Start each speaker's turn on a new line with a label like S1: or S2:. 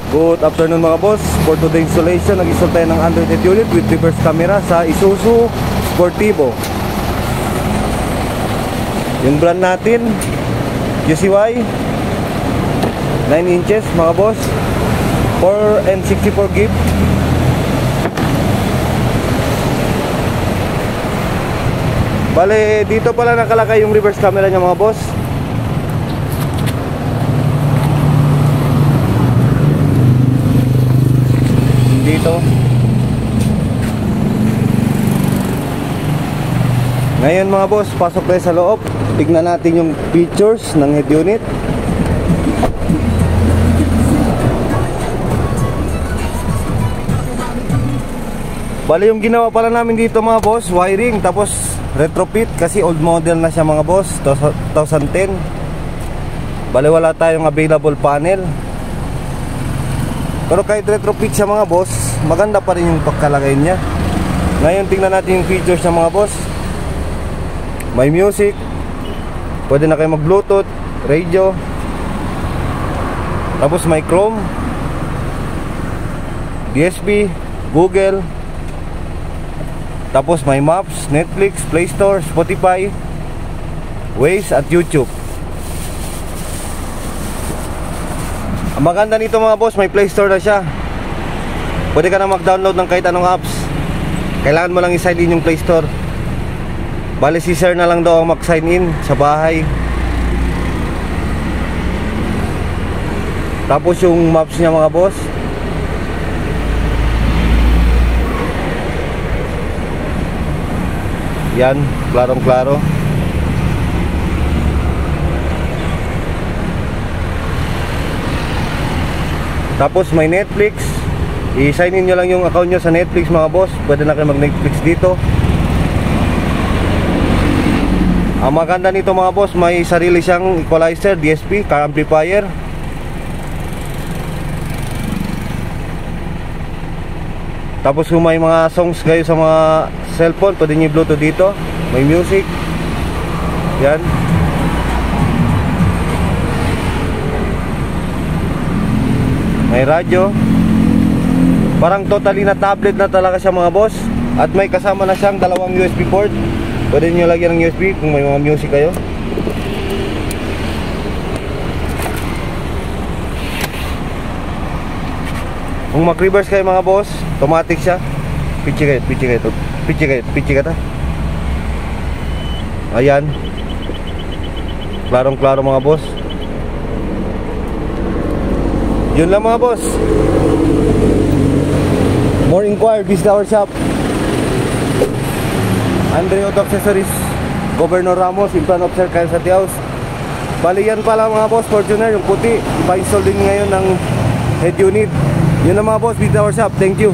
S1: Good afternoon mga boss. For today's installation, nag-install tayo ng Android head unit with reverse camera sa Isuzu Sportivo. Yung brand natin, QCY 9 inches mga boss, 4 and 64 gig. Bale, dito pala nakalagay yung reverse camera niya mga boss. Dito. Ngayon mga boss, pasok tayo sa loob. Tignan natin yung features ng head unit. Bali, yung ginawa pala namin dito mga boss, wiring tapos retrofit kasi old model na siya mga boss, 2010. Bali, wala tayong available panel. Pero kahit retrofit siya mga boss, maganda pa rin yung pagkalagay niya. Ngayon tingnan natin yung features ng mga boss. May music, pwede na kayo mag bluetooth, radio, tapos may Chrome, DSP, Google, tapos may Maps, Netflix, Play Store, Spotify, Waze at YouTube. Ang maganda nito mga boss, may Play Store na siya. Pwede ka na mag-download ng kahit anong apps. Kailangan mo lang i-sign in yung Play Store. Bale, si sir na lang daw ang mag-sign in sa bahay. Tapos yung maps niya mga boss, yan, klarong klaro. Tapos may Netflix. I-sign in nyo lang yung account nyo sa Netflix mga boss. Pwede na kayo mag-Netflix dito. Ang maganda nito mga boss, may sarili siyang equalizer, DSP, car amplifier. Tapos kung may mga songs kayo sa mga cellphone, pwede nyo i-bluetooth dito. May music. Yan. May radyo. Parang totally na tablet na talaga siya mga boss. At may kasama na siyang dalawang USB port. Pwede nyo lagyan ng USB kung may mga music kayo. Kung mag-reverse kayo mga boss, automatic siya. Pichi kayo. Ayan. Klarong klaro mga boss. Yun lang mga boss. More inquiry, visit our shop. Andre Auto Accessories, Governor Ramos, in front of Sir Kyle Satiaus. Bali yan pala mga boss, Fortuner, yung puti. Ipa-install din ngayon ng head unit. Yun lang mga boss, visit our shop. Thank you.